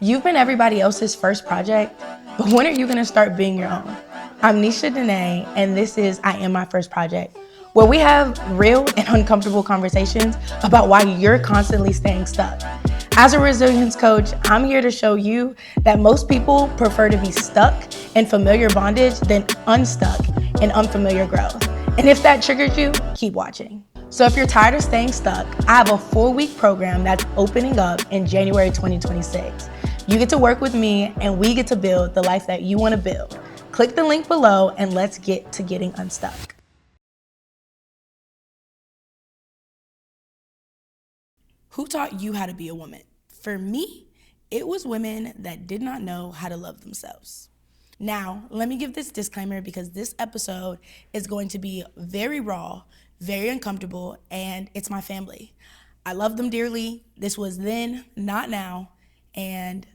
You've been everybody else's first project, but when are you gonna start being your own? I'm Nesha Danay, and this is I Am My First Project, where we have real and uncomfortable conversations about why you're constantly staying stuck. As a resilience coach, I'm here to show you that most people prefer to be stuck in familiar bondage than unstuck in unfamiliar growth. And if that triggers you, keep watching. So if you're tired of staying stuck, I have a 4-week program that's opening up in January 2026. You get to work with me and we get to build the life that you want to build. Click the link below and let's get to getting unstuck. Who taught you how to be a woman? For me, it was women that did not know how to love themselves. Now, let me give this disclaimer because this episode is going to be very raw, very uncomfortable, and it's my family. I love them dearly. This was then, not now. And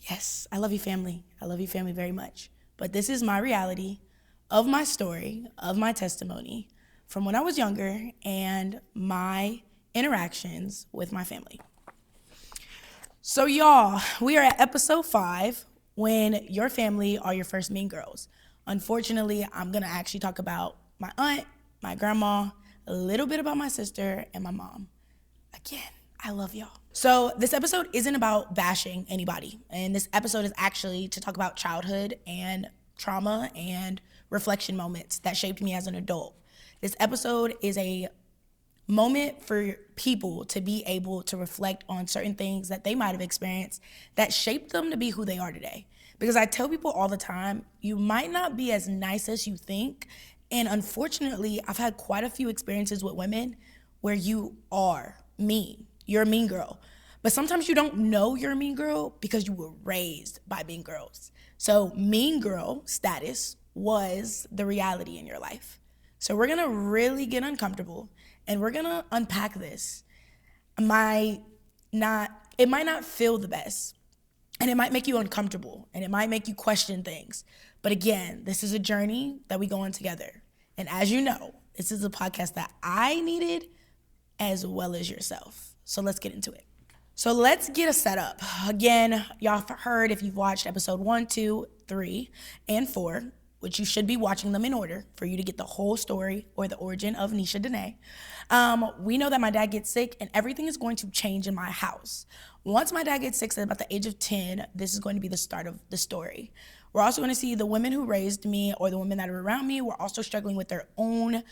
yes, I love you, family. I love you, family, very much. But this is my reality of my story, of my testimony from when I was younger and my interactions with my family. So y'all, we are at episode 5, when your family are your first mean girls. Unfortunately, I'm gonna actually talk about my aunt, my grandma, a little bit about my sister, and my mom. Again, I love y'all. So this episode isn't about bashing anybody. And this episode is actually to talk about childhood and trauma and reflection moments that shaped me as an adult. This episode is a moment for people to be able to reflect on certain things that they might have experienced that shaped them to be who they are today. Because I tell people all the time, you might not be as nice as you think. And unfortunately, I've had quite a few experiences with women where you are mean. You're a mean girl. But sometimes you don't know you're a mean girl because you were raised by mean girls. So mean girl status was the reality in your life. So we're gonna really get uncomfortable and we're gonna unpack this. It might not feel the best, and it might make you uncomfortable, and it might make you question things. But again, this is a journey that we go on together. And as you know, this is a podcast that I needed as well as yourself. So let's get into it. So let's get a setup. Again, y'all have heard if you've watched episode 1, 2, 3, and 4, which you should be watching them in order for you to get the whole story or the origin of Nesha Danay. We know that my dad gets sick and everything is going to change in my house. Once my dad gets sick at about the age of 10, this is going to be the start of the story. We're also going to see the women who raised me or the women that are around me were also struggling with their own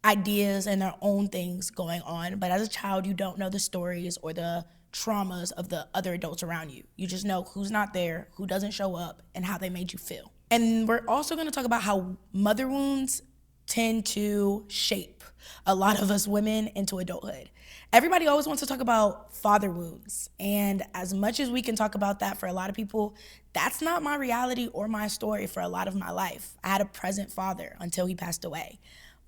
ideas and their own things going on. But as a child, you don't know the stories or the traumas of the other adults around you. You just know who's not there, who doesn't show up, and how they made you feel. And we're also going to talk about how mother wounds tend to shape a lot of us women into adulthood. Everybody always wants to talk about father wounds. And as much as we can talk about that for a lot of people, that's not my reality or my story for a lot of my life. I had a present father until he passed away.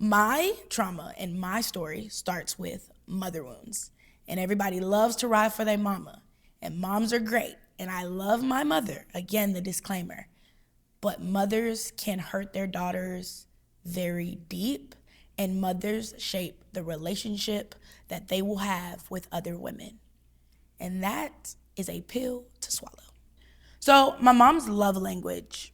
My trauma and my story starts with mother wounds. And everybody loves to ride for their mama. And moms are great. And I love my mother. Again, the disclaimer. But mothers can hurt their daughters very deep, and mothers shape the relationship that they will have with other women. And that is a pill to swallow. So my mom's love language.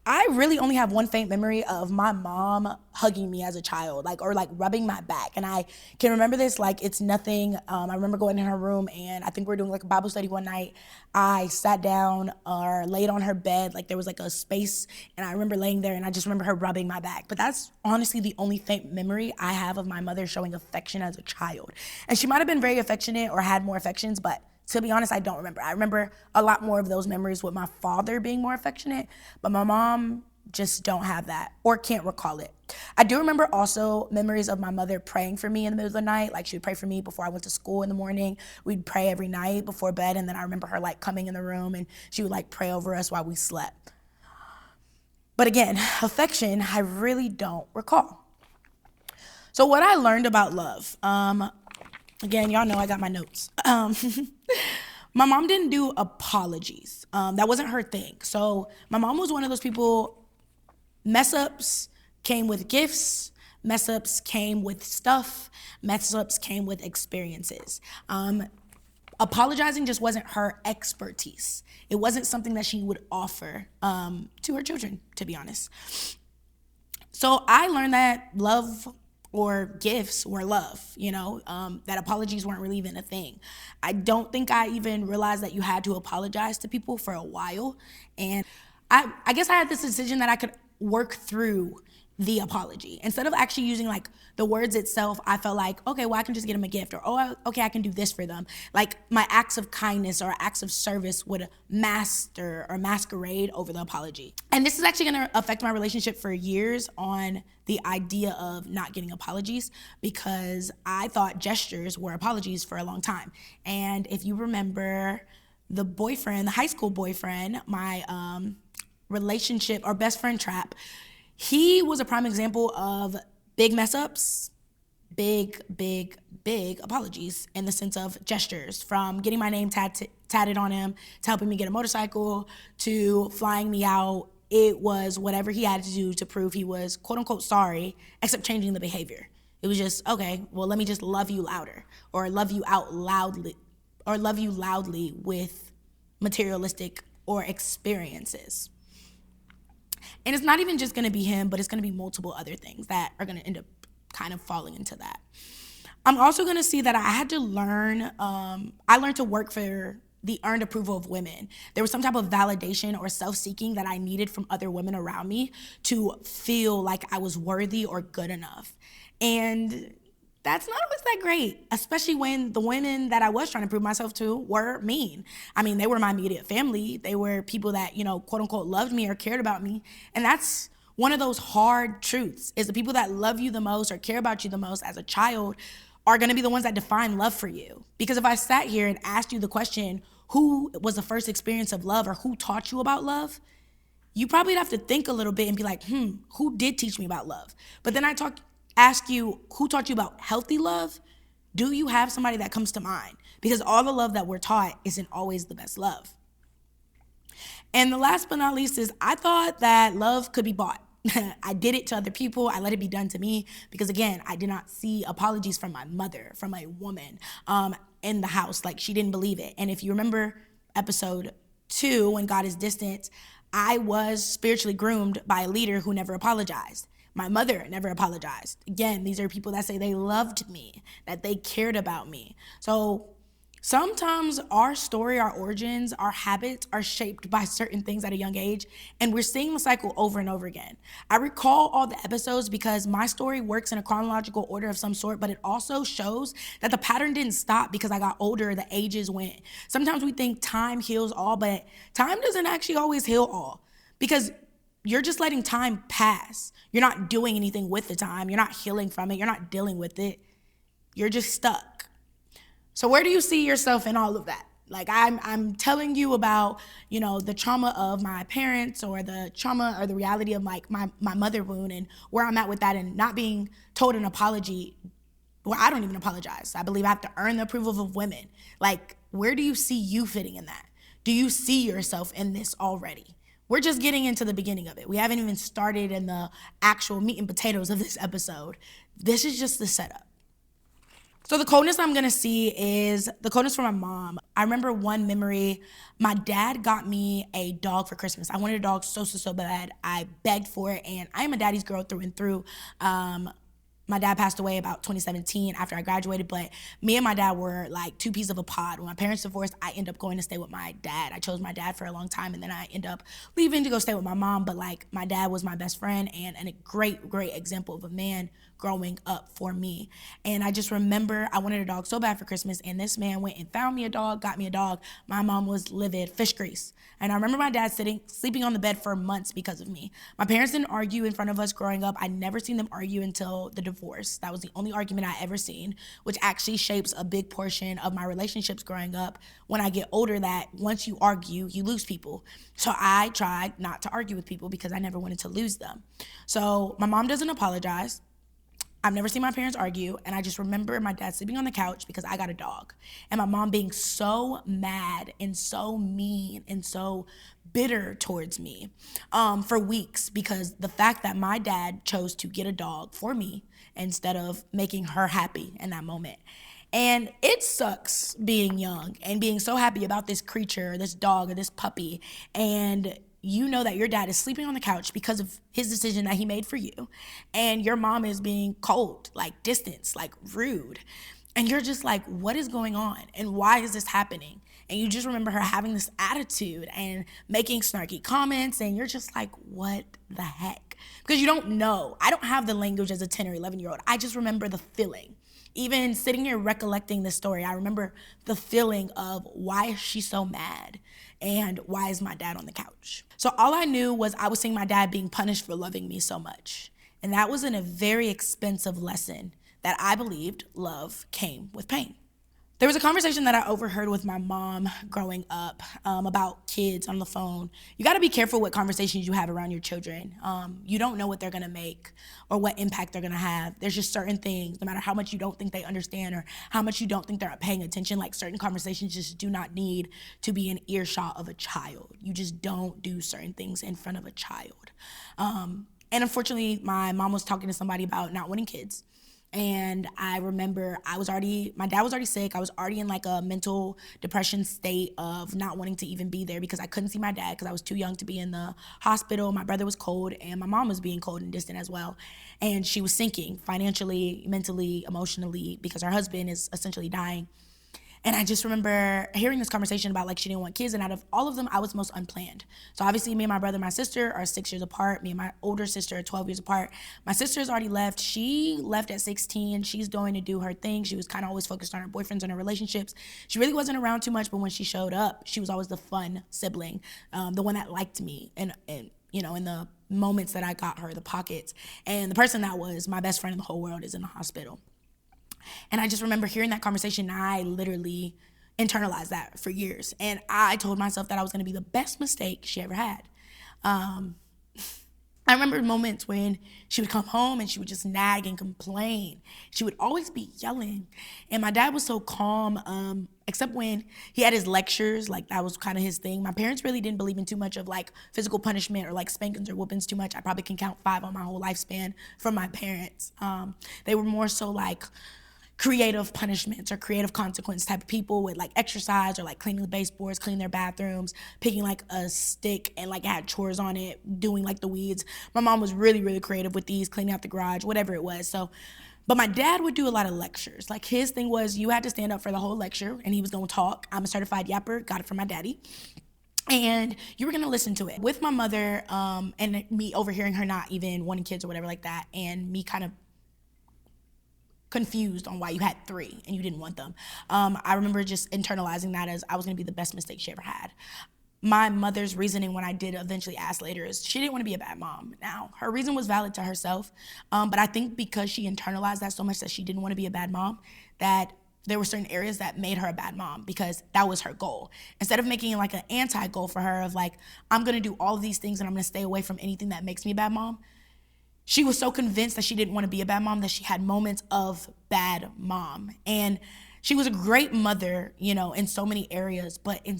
I really only have one faint memory of my mom hugging me as a child, or rubbing my back. And I can remember this like it's nothing. I remember going in her room and I think we were doing like a Bible study one night. I sat down or laid on her bed, like there was like a space, and I remember laying there and I just remember her rubbing my back. But that's honestly the only faint memory I have of my mother showing affection as a child. And she might have been very affectionate or had more affections, but to be honest, I don't remember. I remember a lot more of those memories with my father being more affectionate, but my mom just don't have that or can't recall it. I do remember also memories of my mother praying for me in the middle of the night. Like she would pray for me before I went to school in the morning. We'd pray every night before bed, and then I remember her like coming in the room and she would like pray over us while we slept. But again, affection, I really don't recall. So what I learned about love, again, y'all know I got my notes. My mom didn't do apologies. That wasn't her thing. So my mom was one of those people, mess ups came with gifts, mess ups came with stuff, mess ups came with experiences. apologizing just wasn't her expertise. It wasn't something that she would offer to her children, to be honest. So I learned that love or gifts were love, that apologies weren't really even a thing. I don't think I even realized that you had to apologize to people for a while. And I guess I had this decision that I could work through the apology. Instead of actually using like the words itself, I felt like, okay, well, I can just get them a gift, or, oh, okay, I can do this for them. Like my acts of kindness or acts of service would masquerade over the apology. And this is actually gonna affect my relationship for years on the idea of not getting apologies, because I thought gestures were apologies for a long time. And if you remember the high school boyfriend, my relationship or best friend trap, he was a prime example of big mess ups, big apologies in the sense of gestures, from getting my name tatted on him to helping me get a motorcycle to flying me out. It was whatever he had to do to prove he was quote unquote sorry, except changing the behavior. It was just, okay, well, let me just love you louder, or love you loudly with materialistic or experiences. And it's not even just gonna be him, but it's gonna be multiple other things that are gonna end up kind of falling into that. I'm also gonna see that I had to learn, I learned to work for the earned approval of women. There was some type of validation or self-seeking that I needed from other women around me to feel like I was worthy or good enough. And that's not always that great, especially when the women that I was trying to prove myself to were mean. I mean, they were my immediate family. They were people that, quote unquote, loved me or cared about me. And that's one of those hard truths, is the people that love you the most or care about you the most as a child are gonna be the ones that define love for you. Because if I sat here and asked you the question, who was the first experience of love, or who taught you about love, you probably have to think a little bit and be like, who did teach me about love? But then ask you, who taught you about healthy love? Do you have somebody that comes to mind? Because all the love that we're taught isn't always the best love. And the last but not least is, I thought that love could be bought. I did it to other people. I let it be done to me because, again, I did not see apologies from my mother, from a woman in the house. Like, she didn't believe it. And if you remember episode 2, when God is distant, I was spiritually groomed by a leader who never apologized. My mother never apologized. Again, these are people that say they loved me, that they cared about me. So sometimes our story, our origins, our habits are shaped by certain things at a young age, and we're seeing the cycle over and over again. I recall all the episodes because my story works in a chronological order of some sort, but it also shows that the pattern didn't stop because I got older, the ages went. Sometimes we think time heals all, but time doesn't actually always heal all, because you're just letting time pass. You're not doing anything with the time. You're not healing from it. You're not dealing with it. You're just stuck. So where do you see yourself in all of that? Like, I'm telling you about, the trauma of my parents, or the trauma or the reality of like my mother wound, and where I'm at with that, and not being told an apology. Well, I don't even apologize. I believe I have to earn the approval of women. Like, where do you see you fitting in that? Do you see yourself in this already? We're just getting into the beginning of it. We haven't even started in the actual meat and potatoes of this episode. This is just the setup. So the coldness I'm gonna see is the coldness from my mom. I remember one memory, my dad got me a dog for Christmas. I wanted a dog so bad. I begged for it, and I am a daddy's girl through and through. My dad passed away about 2017 after I graduated, but me and my dad were like two peas of a pod. When my parents divorced, I ended up going to stay with my dad. I chose my dad for a long time, and then I ended up leaving to go stay with my mom, but like my dad was my best friend and a great example of a man growing up for me. And I just remember I wanted a dog so bad for Christmas, and this man went and found me a dog, got me a dog. My mom was livid, fish grease. And I remember my dad sleeping on the bed for months because of me. My parents didn't argue in front of us growing up. I never seen them argue until the divorce. That was the only argument I ever seen, which actually shapes a big portion of my relationships growing up. When I get older, that once you argue, you lose people. So I tried not to argue with people because I never wanted to lose them. So my mom doesn't apologize. I've never seen my parents argue, and I just remember my dad sleeping on the couch because I got a dog, and my mom being so mad and so mean and so bitter towards me for weeks, because the fact that my dad chose to get a dog for me instead of making her happy in that moment. And it sucks being young and being so happy about this creature, this dog, or this puppy, and you know that your dad is sleeping on the couch because of his decision that he made for you, and your mom is being cold, like distant, like rude, and you're just like, what is going on and why is this happening? And you just remember her having this attitude and making snarky comments, and you're just like, what the heck? Because you don't know. I don't have the language as a 10 or 11-year-old. I just remember the feeling. Even sitting here recollecting this story, I remember the feeling of, why is she so mad? And why is my dad on the couch? So all I knew was I was seeing my dad being punished for loving me so much. And that was a very expensive lesson that I believed love came with pain. There was a conversation that I overheard with my mom growing up about kids on the phone. You got to be careful what conversations you have around your children. You don't know what they're going to make or what impact they're going to have. There's just certain things, no matter how much you don't think they understand or how much you don't think they're paying attention, like certain conversations just do not need to be in earshot of a child. You just don't do certain things in front of a child. And unfortunately, my mom was talking to somebody about not wanting kids. And I remember my dad was already sick. I was already in like a mental depression state of not wanting to even be there because I couldn't see my dad because I was too young to be in the hospital. My brother was cold and my mom was being cold and distant as well. And she was sinking financially, mentally, emotionally, because her husband is essentially dying. And I just remember hearing this conversation about like she didn't want kids, and out of all of them, I was most unplanned. So obviously me and my brother and my sister are 6 years apart. Me and my older sister are 12 years apart. My sister's already left. She left at 16. She's going to do her thing. She was kind of always focused on her boyfriends and her relationships. She really wasn't around too much, but when she showed up, she was always the fun sibling, the one that liked me and you know, in the moments that I got her, the pockets. And the person that was my best friend in the whole world is in the hospital. And I just remember hearing that conversation, and I literally internalized that for years. And I told myself that I was going to be the best mistake she ever had. I remember moments when she would come home and she would just nag and complain. She would always be yelling. And my dad was so calm, except when he had his lectures, like that was kind of his thing. My parents really didn't believe in too much of like physical punishment or like spankings or whoopings too much. I probably can count 5 on my whole lifespan from my parents. They were more so like creative punishments or creative consequence type of people with like exercise or like cleaning the baseboards, cleaning their bathrooms, picking like a stick and like had chores on it, doing like the weeds. My mom was really, really creative with these, cleaning out the garage, whatever it was. So, but my dad would do a lot of lectures. Like his thing was you had to stand up for the whole lecture and he was gonna talk. I'm a certified yapper, got it from my daddy. And you were gonna listen to it. With my mother and me overhearing her not even wanting kids or whatever like that, and me kind of confused on why you had 3 and you didn't want them. I remember just internalizing that as I was gonna be the best mistake she ever had. My mother's reasoning when I did eventually ask later is she didn't want to be a bad mom. Now, her reason was valid to herself, but I think because she internalized that so much that she didn't want to be a bad mom, that there were certain areas that made her a bad mom because that was her goal. Instead of making it like an anti-goal for her of like, I'm gonna do all of these things and I'm gonna stay away from anything that makes me a bad mom, she was so convinced that she didn't want to be a bad mom that she had moments of bad mom. And she was a great mother, you know, in so many areas, but in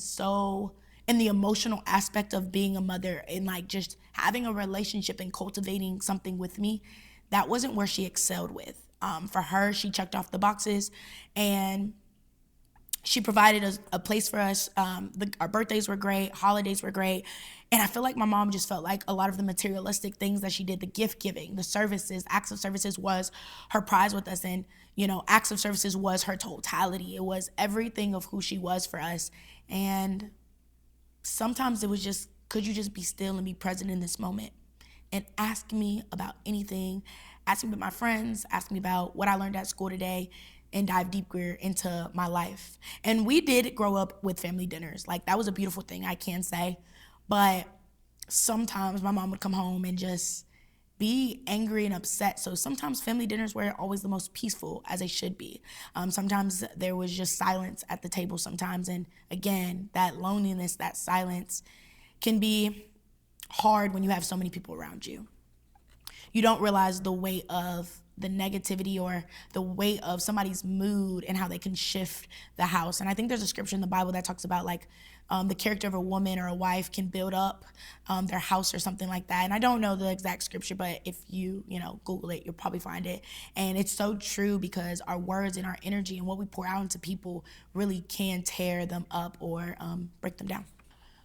the emotional aspect of being a mother and like just having a relationship and cultivating something with me, that wasn't where she excelled with. For her, she checked off the boxes and she provided a place for us. Our birthdays were great, holidays were great. And I feel like my mom just felt like a lot of the materialistic things that she did, the gift giving, the services, acts of services was her prize with us. And, you know, acts of services was her totality. It was everything of who she was for us. And sometimes it was just, could you just be still and be present in this moment and ask me about anything, ask me about my friends, ask me about what I learned at school today, and dive deeper into my life. And we did grow up with family dinners. Like that was a beautiful thing, I can say. But sometimes my mom would come home and just be angry and upset. So sometimes family dinners were always the most peaceful, as they should be. Sometimes there was just silence at the table sometimes. And again, that loneliness, that silence can be hard when you have so many people around you. You don't realize the weight of the negativity or the weight of somebody's mood and how they can shift the house. And I think there's a scripture in the Bible that talks about like the character of a woman or a wife can build up their house or something like that. And I don't know the exact scripture, but if you Google it, you'll probably find it. And it's so true because our words and our energy and what we pour out into people really can tear them up or break them down.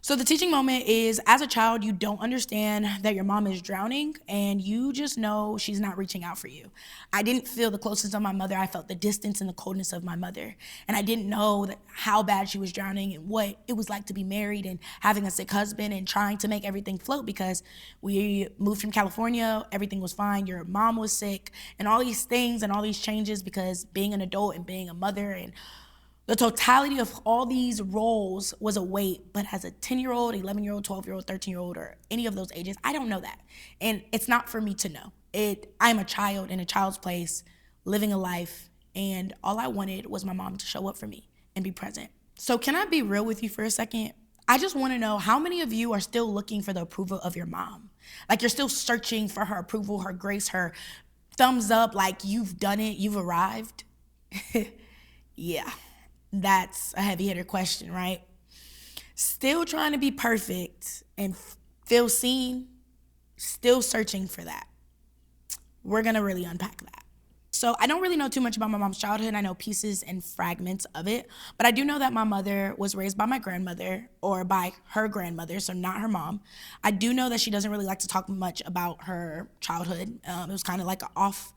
So the teaching moment is, as a child, you don't understand that your mom is drowning and you just know she's not reaching out for you. I didn't feel the closeness of my mother. I felt the distance and the coldness of my mother. And I didn't know how bad she was drowning and what it was like to be married and having a sick husband and trying to make everything float because we moved from California, everything was fine, your mom was sick, and all these things and all these changes because being an adult and being a mother and the totality of all these roles was a weight, but as a 10-year-old, 11-year-old, 12-year-old, 13-year-old, or any of those ages, I don't know that. And it's not for me to know. I'm a child in a child's place, living a life, and all I wanted was my mom to show up for me and be present. So can I be real with you for a second? I just want to know how many of you are still looking for the approval of your mom? Like you're still searching for her approval, her grace, her thumbs up, like you've done it, you've arrived? Yeah. That's a heavy hitter question, right? Still trying to be perfect and feel seen, still searching for that. We're gonna really unpack that. So I don't really know too much about my mom's childhood. I know pieces and fragments of it, but I do know that my mother was raised by my grandmother or by her grandmother, so not her mom. I do know that she doesn't really like to talk much about her childhood. It was kind of like an off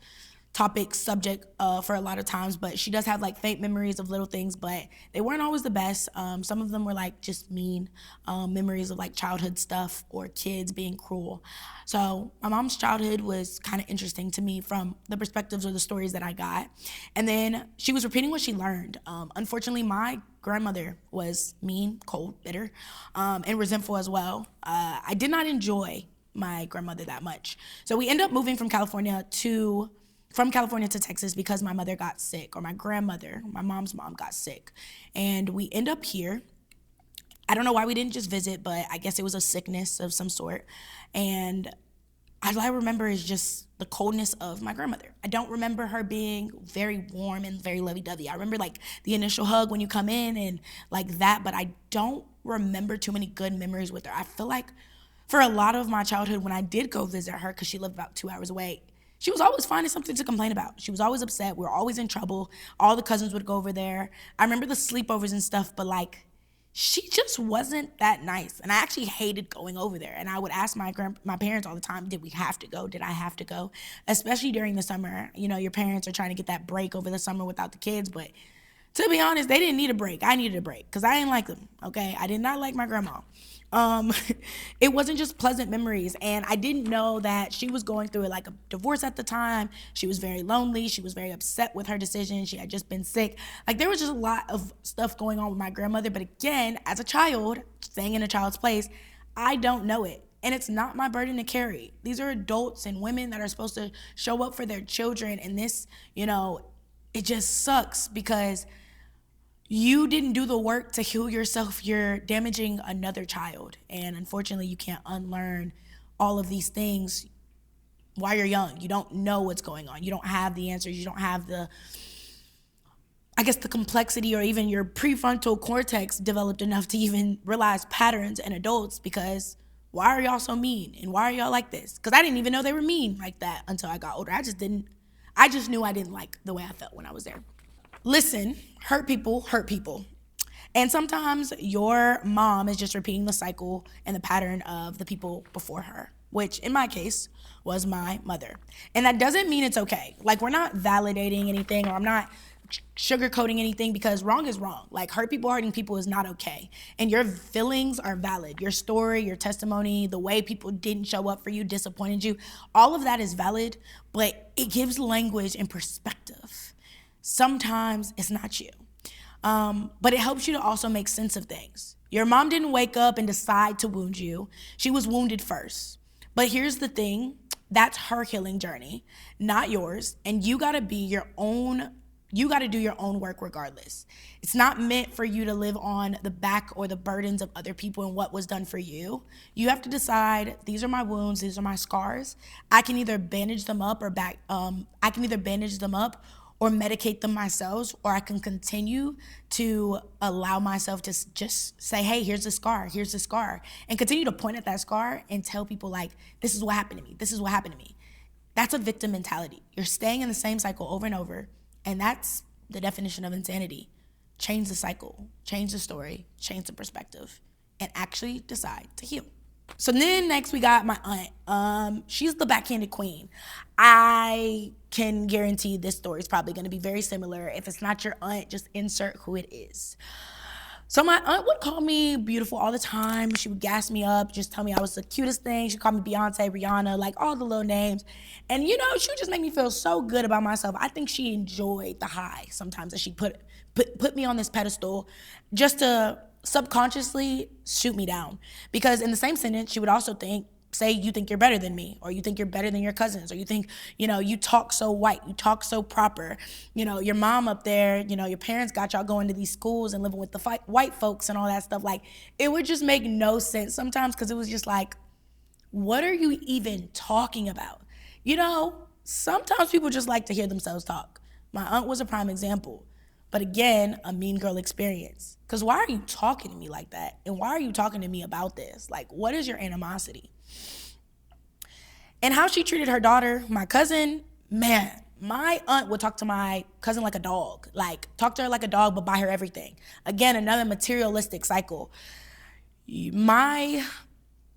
topic subject for a lot of times, but she does have like faint memories of little things, but they weren't always the best. Some of them were like just mean memories of like childhood stuff or kids being cruel. So my mom's childhood was kind of interesting to me from the perspectives or the stories that I got. And then she was repeating what she learned. Unfortunately, my grandmother was mean, cold, bitter, and resentful as well. I did not enjoy my grandmother that much. So we ended up moving from California to Texas because my mother got sick, or my grandmother, my mom's mom, got sick. And we end up here. I don't know why we didn't just visit, but I guess it was a sickness of some sort. And all I remember is just the coldness of my grandmother. I don't remember her being very warm and very lovey-dovey. I remember like the initial hug when you come in and like that, but I don't remember too many good memories with her. I feel like for a lot of my childhood, when I did go visit her, because she lived about 2 hours away, she was always finding something to complain about. She was always upset. We were always in trouble. All the cousins would go over there. I remember the sleepovers and stuff, but like, she just wasn't that nice. And I actually hated going over there. And I would ask my parents all the time, did we have to go? Did I have to go? Especially during the summer. You know, your parents are trying to get that break over the summer without the kids, but to be honest, they didn't need a break. I needed a break because I didn't like them, okay? I did not like my grandma. It wasn't just pleasant memories, and I didn't know that she was going through like a divorce at the time. She was very lonely. She was very upset with her decision. She had just been sick. Like there was just a lot of stuff going on with my grandmother, but again, as a child, staying in a child's place, I don't know it. And it's not my burden to carry. These are adults and women that are supposed to show up for their children, and this, it just sucks because you didn't do the work to heal yourself. You're damaging another child. And unfortunately, you can't unlearn all of these things while you're young. You don't know what's going on. You don't have the answers. You don't have the complexity or even your prefrontal cortex developed enough to even realize patterns in adults, because why are y'all so mean? And why are y'all like this? Because I didn't even know they were mean like that until I got older. I just knew I didn't like the way I felt when I was there. Listen, hurt people. And sometimes your mom is just repeating the cycle and the pattern of the people before her, which in my case was my mother. And that doesn't mean it's okay. Like, we're not validating anything, or I'm not sugarcoating anything, because wrong is wrong. Like, hurting people is not okay. And your feelings are valid. Your story, your testimony, the way people didn't show up for you, disappointed you, all of that is valid, but it gives language and perspective. Sometimes it's not you. But it helps you to also make sense of things. Your mom didn't wake up and decide to wound you. She was wounded first. But here's the thing, that's her healing journey, not yours. And you gotta do your own work regardless. It's not meant for you to live on the back or the burdens of other people and what was done for you. You have to decide, these are my wounds, these are my scars. I can either bandage them up or medicate them myself, or I can continue to allow myself to just say, hey, here's the scar, and continue to point at that scar and tell people like, this is what happened to me, this is what happened to me. That's a victim mentality. You're staying in the same cycle over and over, and that's the definition of insanity. Change the cycle, change the story, change the perspective, and actually decide to heal. So then next we got my aunt. She's the backhanded queen. I can guarantee this story is probably going to be very similar. If it's not your aunt, just insert who it is. So my aunt would call me beautiful all the time. She would gas me up, just tell me I was the cutest thing. She'd call me Beyonce, Rihanna, like all the little names. And she would just make me feel so good about myself. I think she enjoyed the high sometimes that she put me on this pedestal just to subconsciously shoot me down. Because in the same sentence, she would also say you think you're better than me, or you think you're better than your cousins, or you think, you talk so white, you talk so proper, your mom up there, your parents got y'all going to these schools and living with the white folks and all that stuff. Like, it would just make no sense sometimes, because it was just like, what are you even talking about? Sometimes people just like to hear themselves talk. My aunt was a prime example. But again, a mean girl experience. Because why are you talking to me like that? And why are you talking to me about this? Like, what is your animosity? And how she treated her daughter, my cousin, man, my aunt would talk to my cousin like a dog. Like, talk to her like a dog, but buy her everything. Again, another materialistic cycle. My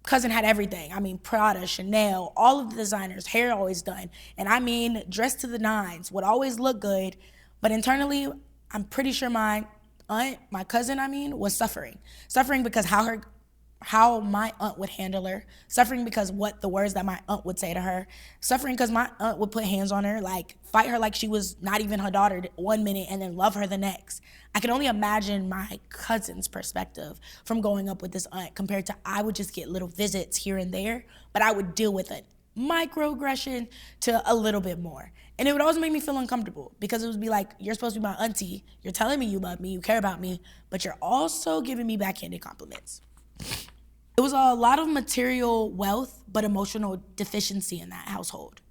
cousin had everything. I mean, Prada, Chanel, all of the designers, hair always done. And I mean, dressed to the nines, would always look good. But internally, I'm pretty sure my cousin, was suffering. Suffering because how my aunt would handle her. Suffering because what the words that my aunt would say to her. Suffering because my aunt would put hands on her, like fight her like she was not even her daughter 1 minute and then love her the next. I can only imagine my cousin's perspective from growing up with this aunt compared to I would just get little visits here and there, but I would deal with it. Microaggression to a little bit more. And it would always make me feel uncomfortable, because it would be like, you're supposed to be my auntie, you're telling me you love me, you care about me, but you're also giving me backhanded compliments. It was a lot of material wealth, but emotional deficiency in that household.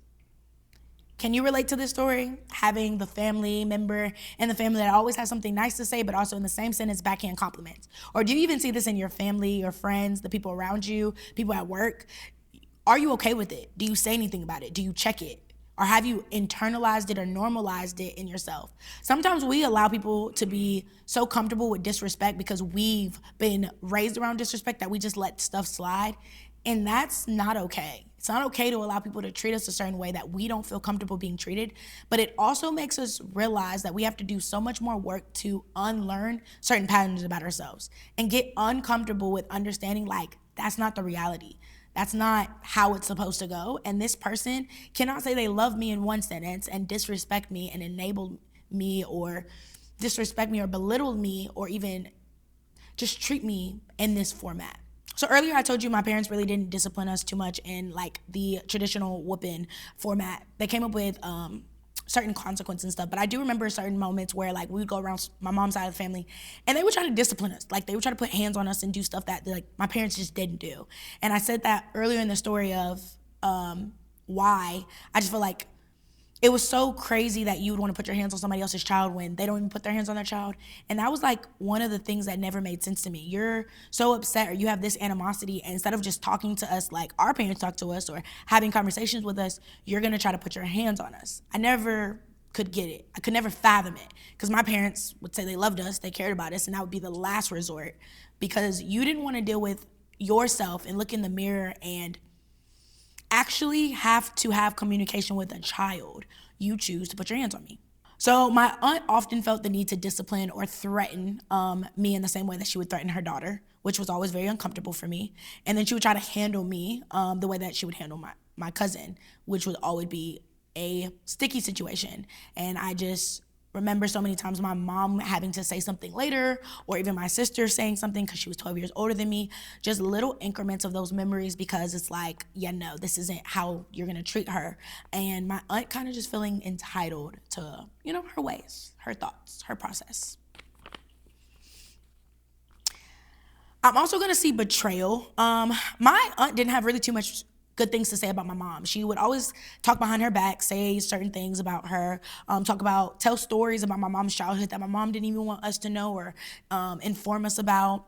Can you relate to this story? Having the family member in the family that always has something nice to say, but also in the same sentence, backhand compliments. Or do you even see this in your family, your friends, the people around you, people at work? Are you okay with it? Do you say anything about it? Do you check it? Or have you internalized it or normalized it in yourself? Sometimes we allow people to be so comfortable with disrespect because we've been raised around disrespect that we just let stuff slide. And that's not okay. It's not okay to allow people to treat us a certain way that we don't feel comfortable being treated. But it also makes us realize that we have to do so much more work to unlearn certain patterns about ourselves and get uncomfortable with understanding, like, that's not the reality. That's not how it's supposed to go. And this person cannot say they love me in one sentence and disrespect me and enable me, or disrespect me or belittle me, or even just treat me in this format. So earlier I told you my parents really didn't discipline us too much in like the traditional whooping format. They came up with certain consequences and stuff, but I do remember certain moments where like we would go around my mom's side of the family and they would try to discipline us. Like they would try to put hands on us and do stuff that like my parents just didn't do. And I said that earlier in the story of why I just feel like it was so crazy that you would want to put your hands on somebody else's child when they don't even put their hands on their child. And that was like one of the things that never made sense to me. You're so upset, or you have this animosity, and instead of just talking to us like our parents talk to us or having conversations with us, you're going to try to put your hands on us. I never could get it. I could never fathom it, because my parents would say they loved us, they cared about us, and that would be the last resort, because you didn't want to deal with yourself and look in the mirror and actually have to have communication with a child. You choose to put your hands on me. So my aunt often felt the need to discipline or threaten me in the same way that she would threaten her daughter, which was always very uncomfortable for me. And then she would try to handle me the way that she would handle my cousin, which would always be a sticky situation. And I just remember so many times my mom having to say something later, or even my sister saying something because she was 12 years older than me, just little increments of those memories, because it's like, yeah, no, this isn't how you're gonna treat her. And my aunt kind of just feeling entitled to, her ways, her thoughts, her process. I'm also gonna see betrayal. My aunt didn't have really too much good things to say about my mom. She would always talk behind her back, say certain things about her, tell stories about my mom's childhood that my mom didn't even want us to know or inform us about.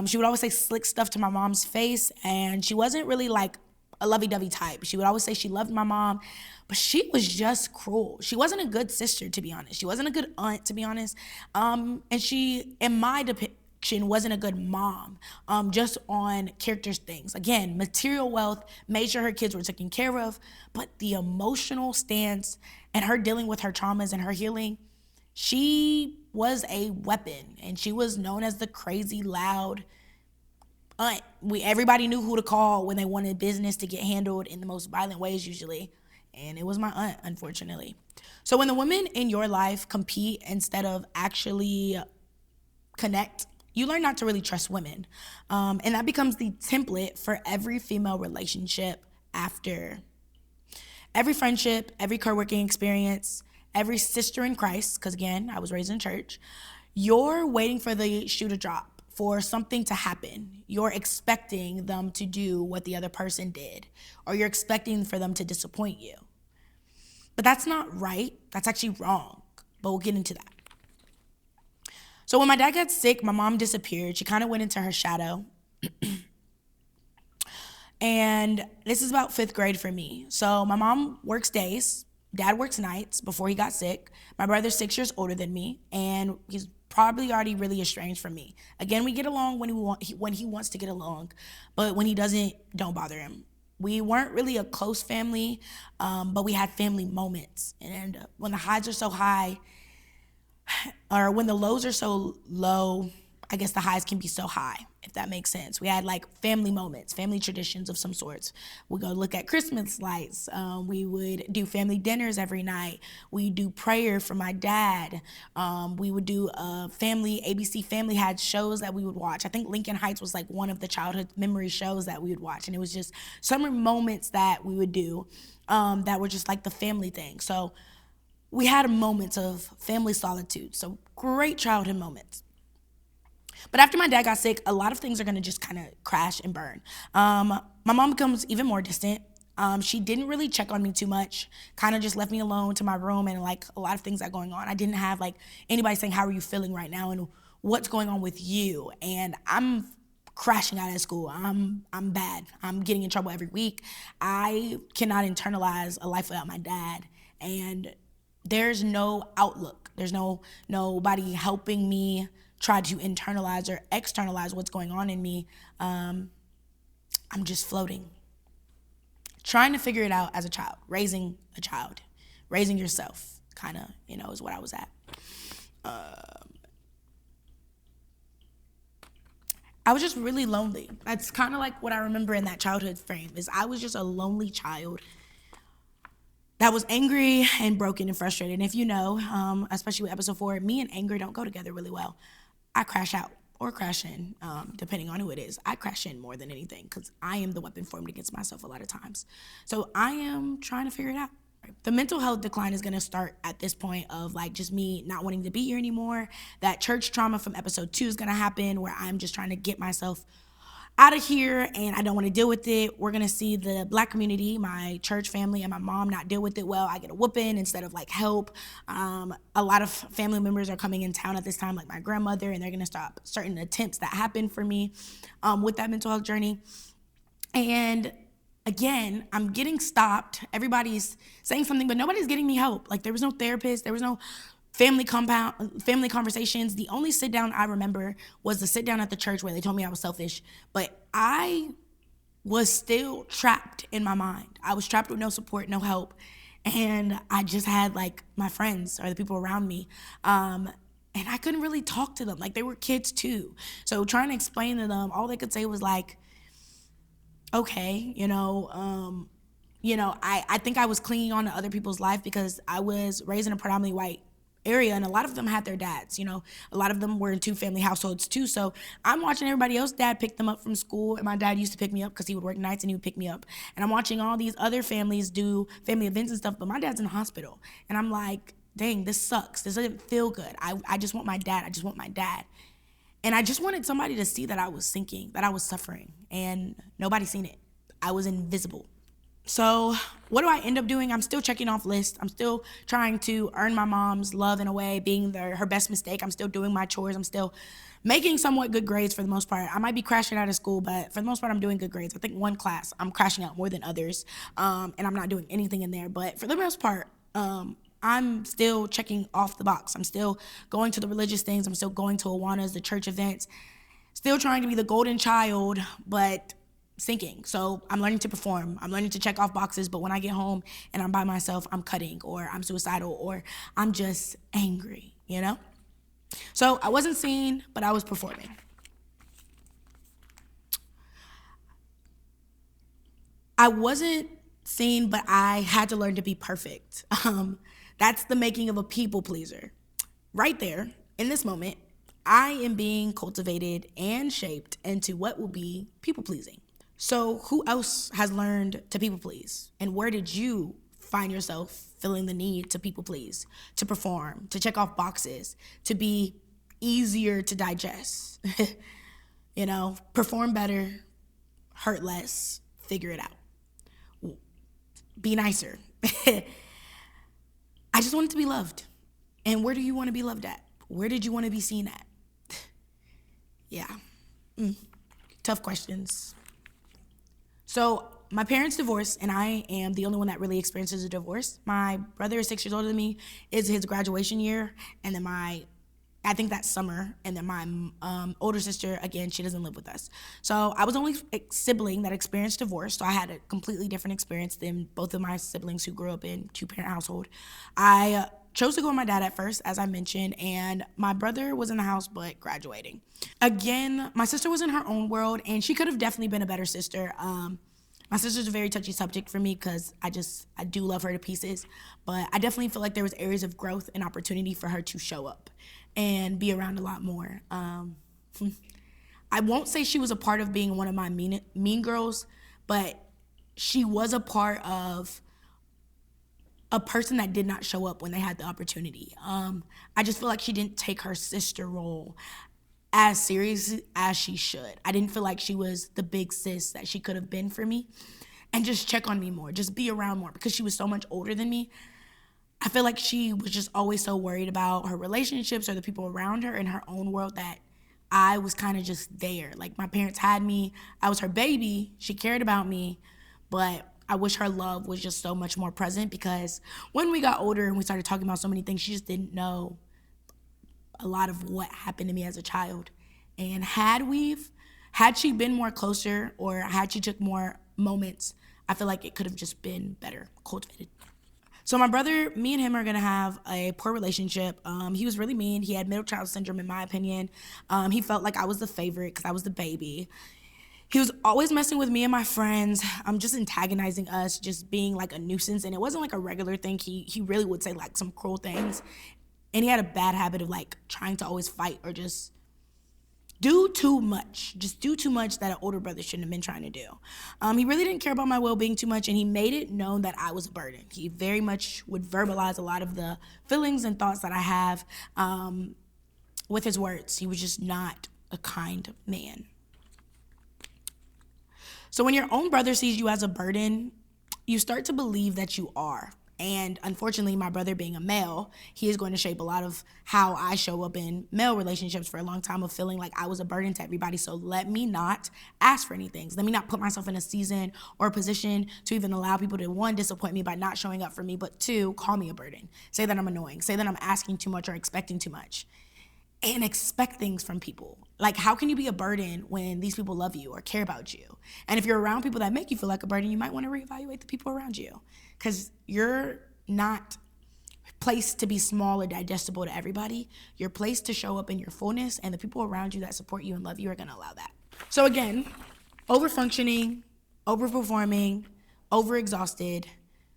She would always say slick stuff to my mom's face, and she wasn't really like a lovey-dovey type. She would always say she loved my mom, but she was just cruel. She wasn't a good sister, to be honest. She wasn't a good aunt, to be honest. And she, in my depiction, wasn't a good mom, just on characters things. Again, material wealth, made sure her kids were taken care of, but the emotional stance and her dealing with her traumas and her healing, she was a weapon, and she was known as the crazy, loud aunt. Everybody knew who to call when they wanted business to get handled in the most violent ways usually, and it was my aunt, unfortunately. So when the women in your life compete instead of actually connect, you learn not to really trust women, and that becomes the template for every female relationship after. Every friendship, every co-working experience, every sister in Christ, because again, I was raised in church, you're waiting for the shoe to drop, for something to happen. You're expecting them to do what the other person did, or you're expecting for them to disappoint you. But that's not right. That's actually wrong. But we'll get into that. So when my dad got sick, my mom disappeared. She kind of went into her shadow. And this is about 5th grade for me. So my mom works days. Dad works nights before he got sick. My brother's 6 years older than me, and he's probably already really estranged from me. Again, we get along when he wants to get along, but when he doesn't, don't bother him. We weren't really a close family, but we had family moments. And when the highs are so high, or when the lows are so low, I guess the highs can be so high, if that makes sense. We had like family moments, family traditions of some sorts. We go look at Christmas lights. We would do family dinners every night. We do prayer for my dad. We would do ABC Family had shows that we would watch. I think Lincoln Heights was like one of the childhood memory shows that we would watch. And it was just summer moments that we would do that were just like the family thing. So we had moments of family solitude. So great childhood moments. But after my dad got sick, a lot of things are going to just kind of crash and burn. My mom becomes even more distant. She didn't really check on me too much, kind of just left me alone to my room and like a lot of things that going on. I didn't have like anybody saying, how are you feeling right now and what's going on with you? And I'm crashing out of school. I'm bad. I'm getting in trouble every week. I cannot internalize a life without my dad. And there's no outlook. There's nobody helping me try to internalize or externalize what's going on in me. I'm just floating, trying to figure it out as a child, raising yourself, kind of, is what I was at. I was just really lonely. That's kind of like what I remember in that childhood frame, is I was just a lonely child that was angry and broken and frustrated. And if you know, especially with episode 4, me and anger don't go together really well. I crash out or crash in, depending on who it is. I crash in more than anything because I am the weapon formed against myself a lot of times. So I am trying to figure it out. The mental health decline is going to start at this point of like just me not wanting to be here anymore. That church trauma from episode 2 is going to happen where I'm just trying to get myself out of here and I don't want to deal with it. We're going to see the Black community, my church family and my mom not deal with it well. I get a whooping instead of like help. A lot of family members are coming in town at this time, like my grandmother, and they're going to stop certain attempts that happen for me with that mental health journey. And again, I'm getting stopped. Everybody's saying something, but nobody's getting me help. Like there was no therapist. There was no family conversations. The only sit down I remember was the sit down at the church where they told me I was selfish, but I was still trapped in my mind. I was trapped with no support, no help. And I just had like my friends or the people around me. And I couldn't really talk to them. Like they were kids too. So trying to explain to them, all they could say was like, okay, I think I was clinging on to other people's life because I was raised in a predominantly white area, and a lot of them had their dads. A lot of them were in 2-family households too. So I'm watching everybody else's dad pick them up from school, and my dad used to pick me up because he would work nights and he would pick me up. And I'm watching all these other families do family events and stuff, but my dad's in the hospital. And I'm like, dang, this sucks. This doesn't feel good. I just want my dad. I just want my dad. And I just wanted somebody to see that I was sinking, that I was suffering, and nobody seen it. I was invisible. So what do I end up doing? I'm still checking off lists. I'm still trying to earn my mom's love in a way, being her best mistake. I'm still doing my chores. I'm still making somewhat good grades for the most part. I might be crashing out of school, but for the most part, I'm doing good grades. I think one class I'm crashing out more than others, and I'm not doing anything in there. But for the most part, I'm still checking off the box. I'm still going to the religious things. I'm still going to Awanas, the church events, still trying to be the golden child, but sinking. So I'm learning to perform. I'm learning to check off boxes, but when I get home and I'm by myself, I'm cutting, or I'm suicidal, or I'm just angry, you know? So I wasn't seen, but I was performing. I wasn't seen, but I had to learn to be perfect. That's the making of a people pleaser. Right there, in this moment, I am being cultivated and shaped into what will be people pleasing. So, who else has learned to people please? And where did you find yourself feeling the need to people please, to perform, to check off boxes, to be easier to digest? Perform better, hurt less, figure it out, be nicer. I just wanted to be loved. And where do you want to be loved at? Where did you want to be seen at? Yeah. Tough questions. So my parents divorced, and I am the only one that really experiences a divorce. My brother is 6 years older than me. It's his graduation year, and then I think that summer, and then my older sister, again, she doesn't live with us. So I was the only sibling that experienced divorce, so I had a completely different experience than both of my siblings who grew up in two-parent household. I chose to go with my dad at first, as I mentioned, and my brother was in the house but graduating. Again, my sister was in her own world, and she could have definitely been a better sister. My sister's a very touchy subject for me because I do love her to pieces, but I definitely feel like there was areas of growth and opportunity for her to show up and be around a lot more. I won't say she was a part of being one of my mean girls, but she was a part of a person that did not show up when they had the opportunity. I just feel like she didn't take her sister role as serious as she should. I didn't feel like she was the big sis that she could have been for me, and just check on me more, just be around more, because she was so much older than me. I feel like she was just always so worried about her relationships or the people around her in her own world that I was kind of just there. Like, my parents had me, I was her baby, she cared about me, but I wish her love was just so much more present, because when we got older and we started talking about so many things, she just didn't know a lot of what happened to me as a child. And had she been more closer, or had she took more moments, I feel like it could have just been better cultivated. So my brother, me and him are gonna have a poor relationship. He was really mean. He had middle child syndrome, in my opinion. He felt like I was the favorite because I was the baby. He was always messing with me and my friends, just antagonizing us, just being like a nuisance. And it wasn't like a regular thing. He really would say like some cruel things. And he had a bad habit of like trying to always fight or just do too much that an older brother shouldn't have been trying to do. He really didn't care about my well-being too much, and he made it known that I was a burden. He very much would verbalize a lot of the feelings and thoughts that I have with his words. He was just not a kind man. So when your own brother sees you as a burden, you start to believe that you are. And unfortunately, my brother being a male, he is going to shape a lot of how I show up in male relationships for a long time, of feeling like I was a burden to everybody. So let me not ask for anything. Let me not put myself in a season or a position to even allow people to, one, disappoint me by not showing up for me, but two, call me a burden. Say that I'm annoying. Say that I'm asking too much or expecting too much. And expect things from people. Like, how can you be a burden when these people love you or care about you? And if you're around people that make you feel like a burden, you might want to reevaluate the people around you, because you're not placed to be small or digestible to everybody. You're placed to show up in your fullness, and the people around you that support you and love you are going to allow that. So again, overfunctioning, overperforming, overexhausted,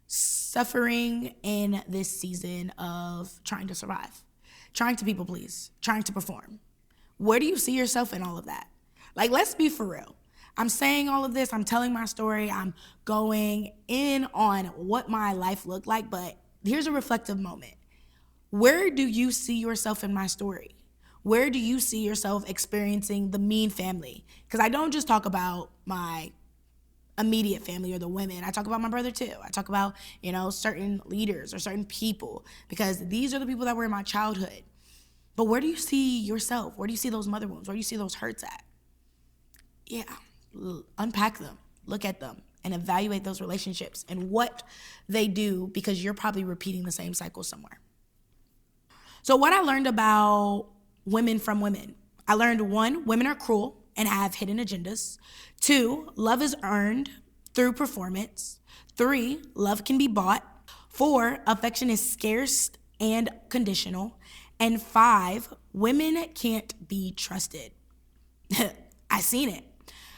suffering in this season of trying to survive. Trying to people please, trying to perform. Where do you see yourself in all of that? Like, let's be for real. I'm saying all of this, I'm telling my story, I'm going in on what my life looked like, but here's a reflective moment. Where do you see yourself in my story? Where do you see yourself experiencing the mean family? Because I don't just talk about my immediate family or the women. I talk about my brother too. I talk about, certain leaders or certain people, because these are the people that were in my childhood. But where do you see yourself? Where do you see those mother wounds? Where do you see those hurts at? Yeah, unpack them, look at them, and evaluate those relationships and what they do, because you're probably repeating the same cycle somewhere. So what I learned about women from women, I learned 1, women are cruel and have hidden agendas. 2, love is earned through performance. 3, love can be bought. 4, affection is scarce and conditional. And 5, women can't be trusted. I seen it.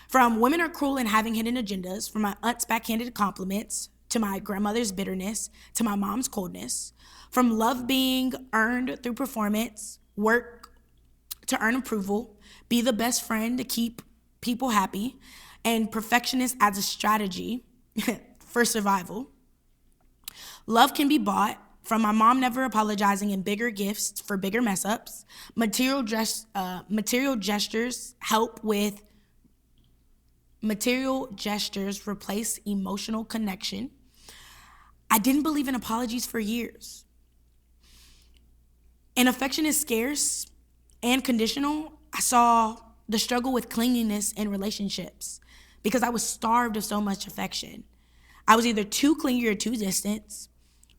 From women are cruel and having hidden agendas, from my aunt's backhanded compliments, to my grandmother's bitterness, to my mom's coldness, from love being earned through performance, work to earn approval, be the best friend to keep people happy, and perfectionist as a strategy for survival. Love can be bought, from my mom never apologizing and bigger gifts for bigger mess ups. Material gestures help with material gestures replace emotional connection. I didn't believe in apologies for years. And affection is scarce and conditional. I saw the struggle with clinginess in relationships because I was starved of so much affection. I was either too clingy or too distant,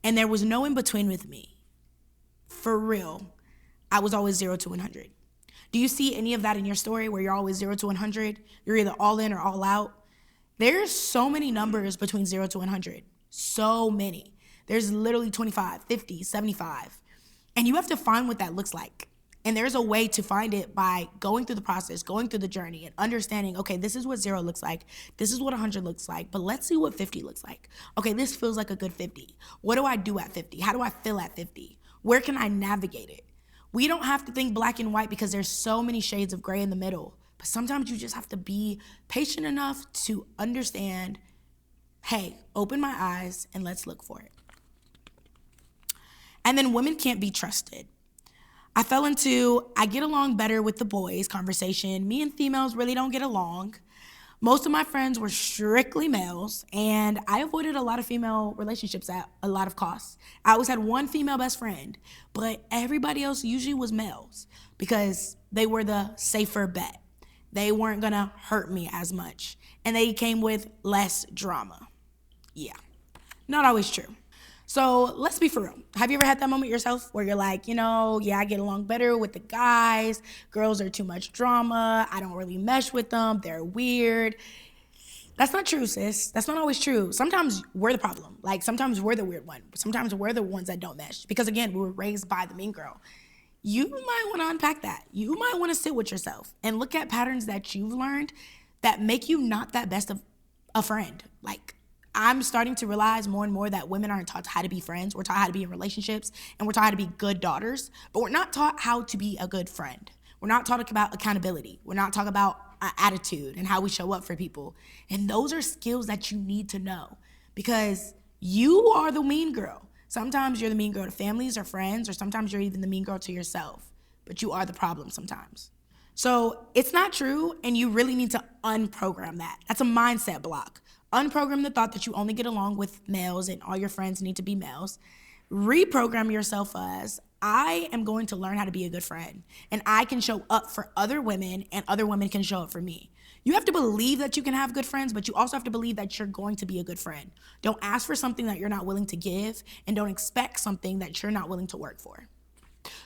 and there was no in between with me. For real, I was always 0 to 100. Do you see any of that in your story where you're always 0 to 100? You're either all in or all out. There's so many numbers between 0 to 100. So many. There's literally 25, 50, 75. And you have to find what that looks like. And there's a way to find it by going through the process, going through the journey, and understanding, okay, this is what 0 looks like. This is what 100 looks like. But let's see what 50 looks like. Okay, this feels like a good 50. What do I do at 50? How do I feel at 50? Where can I navigate it? We don't have to think black and white because there's so many shades of gray in the middle. But sometimes you just have to be patient enough to understand, hey, open my eyes and let's look for it. And then women can't be trusted. I fell into, I get along better with the boys conversation. Me and females really don't get along. Most of my friends were strictly males, and I avoided a lot of female relationships at a lot of costs. I always had one female best friend, but everybody else usually was males because they were the safer bet. They weren't gonna hurt me as much, and they came with less drama. Yeah, not always true. So let's be for real. Have you ever had that moment yourself where you're like, I get along better with the guys. Girls are too much drama. I don't really mesh with them. They're weird. That's not true, sis. That's not always true. Sometimes we're the problem. Like sometimes we're the weird one. Sometimes we're the ones that don't mesh. Because again, we were raised by the mean girl. You might want to unpack that. You might want to sit with yourself and look at patterns that you've learned that make you not that best of a friend. Like, I'm starting to realize more and more that women aren't taught how to be friends. We're taught how to be in relationships, and we're taught how to be good daughters, but we're not taught how to be a good friend. We're not taught about accountability. We're not taught about attitude and how we show up for people. And those are skills that you need to know because you are the mean girl. Sometimes you're the mean girl to families or friends, or sometimes you're even the mean girl to yourself, but you are the problem sometimes. So it's not true, and you really need to unprogram that. That's a mindset block. Unprogram the thought that you only get along with males and all your friends need to be males. Reprogram yourself as, I am going to learn how to be a good friend, and I can show up for other women and other women can show up for me. You have to believe that you can have good friends, but you also have to believe that you're going to be a good friend. Don't ask for something that you're not willing to give, and don't expect something that you're not willing to work for.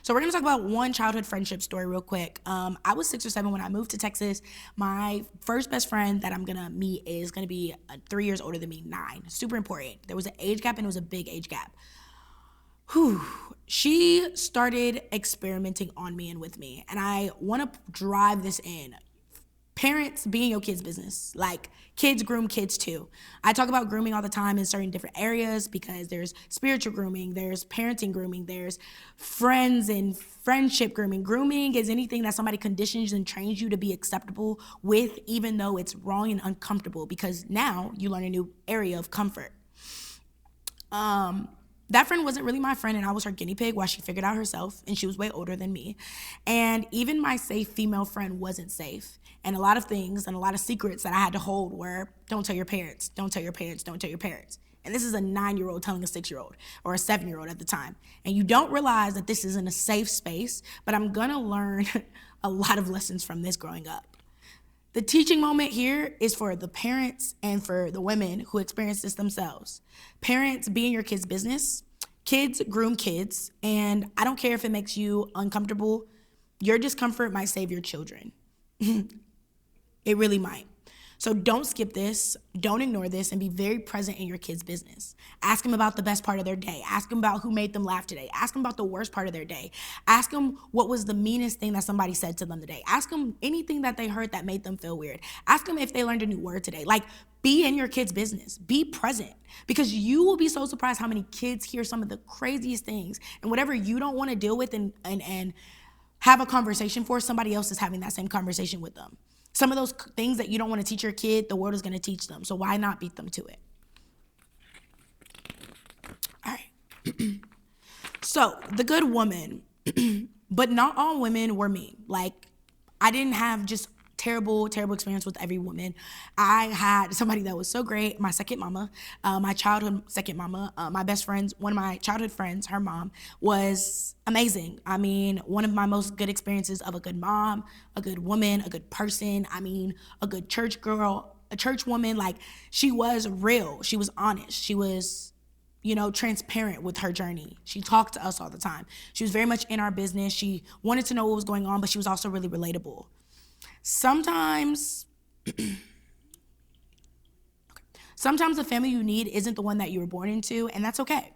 So we're gonna talk about one childhood friendship story real quick. I was 6 or 7 when I moved to Texas. My first best friend that I'm gonna meet is gonna be 3 years older than me, 9. Super important. There was an age gap, and it was a big age gap. She started experimenting on me and with me, and I wanna drive this in. Parents, be in your kids' business. Like, kids groom kids too. I talk about grooming all the time in certain different areas because there's spiritual grooming, there's parenting grooming, there's friends and friendship grooming. Grooming is anything that somebody conditions and trains you to be acceptable with, even though it's wrong and uncomfortable, because now you learn a new area of comfort. That friend wasn't really my friend, and I was her guinea pig while she figured out herself, and she was way older than me. And even my safe female friend wasn't safe. And a lot of things and a lot of secrets that I had to hold were, don't tell your parents, don't tell your parents, don't tell your parents. And this is a 9-year-old telling a 6-year-old or a 7-year-old at the time. And you don't realize that this isn't a safe space, but I'm gonna learn a lot of lessons from this growing up. The teaching moment here is for the parents and for the women who experience this themselves. Parents, be in your kids' business. Kids groom kids. And I don't care if it makes you uncomfortable. Your discomfort might save your children. It really might. So don't skip this, don't ignore this, and be very present in your kids' business. Ask them about the best part of their day. Ask them about who made them laugh today. Ask them about the worst part of their day. Ask them what was the meanest thing that somebody said to them today. Ask them anything that they heard that made them feel weird. Ask them if they learned a new word today. Like, be in your kids' business. Be present, because you will be so surprised how many kids hear some of the craziest things, and whatever you don't want to deal with and have a conversation for, somebody else is having that same conversation with them. Some of those things that you don't want to teach your kid, the world is going to teach them. So why not beat them to it? All right. So the good woman, but not all women were mean. Like, I didn't have just terrible experience with every woman. I had somebody that was so great, my second mama, my childhood second mama, my best friends, one of my childhood friends, her mom was amazing. I mean, one of my most good experiences of a good mom, a good woman, a good person. I mean, a good church girl, a church woman. Like, she was real. She was honest. She was, transparent with her journey. She talked to us all the time. She was very much in our business. She wanted to know what was going on, but she was also really relatable. Sometimes the family you need isn't the one that you were born into, and that's okay.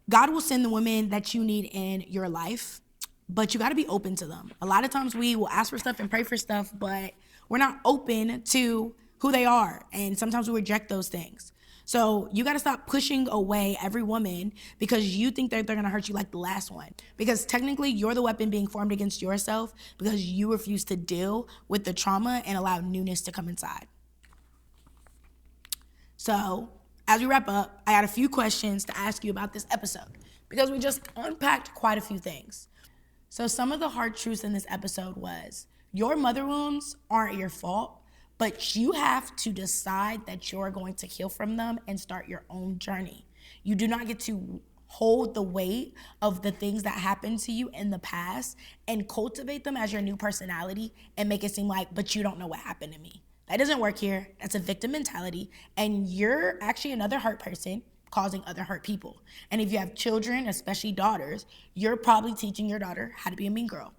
God will send the women that you need in your life, but you got to be open to them. A lot of times we will ask for stuff and pray for stuff, but we're not open to who they are, and sometimes we reject those things. So you got to stop pushing away every woman because you think that they're going to hurt you like the last one. Because technically, you're the weapon being formed against yourself because you refuse to deal with the trauma and allow newness to come inside. So as we wrap up, I got a few questions to ask you about this episode because we just unpacked quite a few things. So some of the hard truths in this episode was your mother wounds aren't your fault, but you have to decide that you're going to heal from them and start your own journey. You do not get to hold the weight of the things that happened to you in the past and cultivate them as your new personality and make it seem like, but you don't know what happened to me. That doesn't work here. That's a victim mentality. And you're actually another hurt person causing other hurt people. And if you have children, especially daughters, you're probably teaching your daughter how to be a mean girl.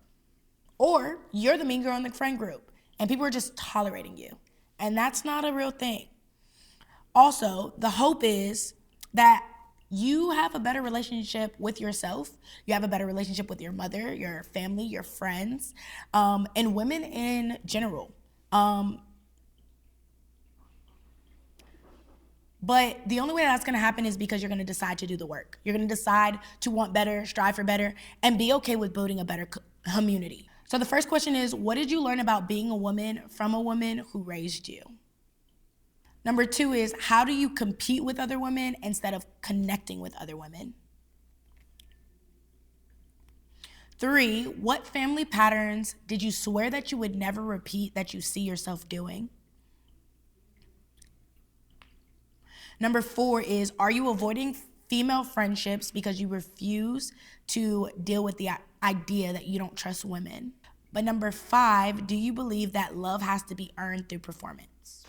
Or you're the mean girl in the friend group. And people are just tolerating you. And that's not a real thing. Also, the hope is that you have a better relationship with yourself. You have a better relationship with your mother, your family, your friends, and women in general. But the only way that's going to happen is because you're going to decide to do the work. You're going to decide to want better, strive for better, and be okay with building a better community. So the first question is, what did you learn about being a woman from a woman who raised you? Number 2 is, how do you compete with other women instead of connecting with other women? 3, what family patterns did you swear that you would never repeat that you see yourself doing? Number 4 is, are you avoiding female friendships because you refuse to deal with the idea that you don't trust women? But number 5, do you believe that love has to be earned through performance?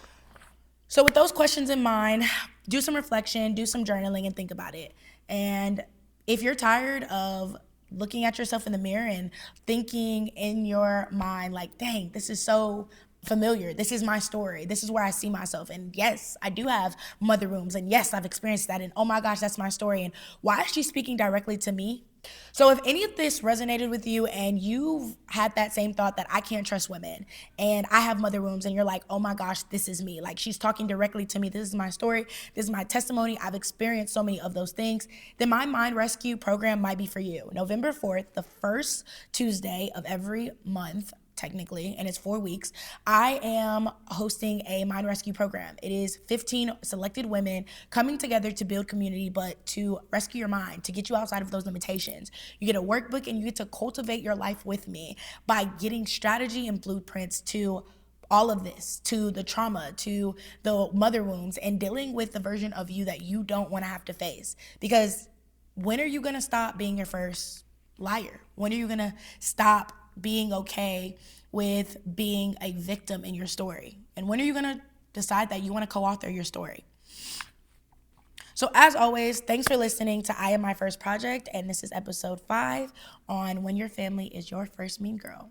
So with those questions in mind, do some reflection, do some journaling, and think about it. And if you're tired of looking at yourself in the mirror and thinking in your mind like, dang, this is so familiar. This is my story. This is where I see myself. And yes, I do have mother wounds. And yes, I've experienced that. And oh my gosh, that's my story. And why is she speaking directly to me? So if any of this resonated with you and you've had that same thought that I can't trust women and I have mother wounds and you're like, oh my gosh, this is me. Like, she's talking directly to me. This is my story. This is my testimony. I've experienced so many of those things. Then my Mind Rescue program might be for you. November 4th, the first Tuesday of every month, technically, and it's 4 weeks, I am hosting a mind rescue program. It is 15 selected women coming together to build community, but to rescue your mind, to get you outside of those limitations. You get a workbook and you get to cultivate your life with me by getting strategy and blueprints to all of this, to the trauma, to the mother wounds, and dealing with the version of you that you don't want to have to face. Because when are you going to stop being your first liar? When are you going to stop being okay with being a victim in your story? And when are you going to decide that you want to co-author your story? So as always, thanks for listening to I Am My First Project, and this is episode 5 on when your family is your first mean girl.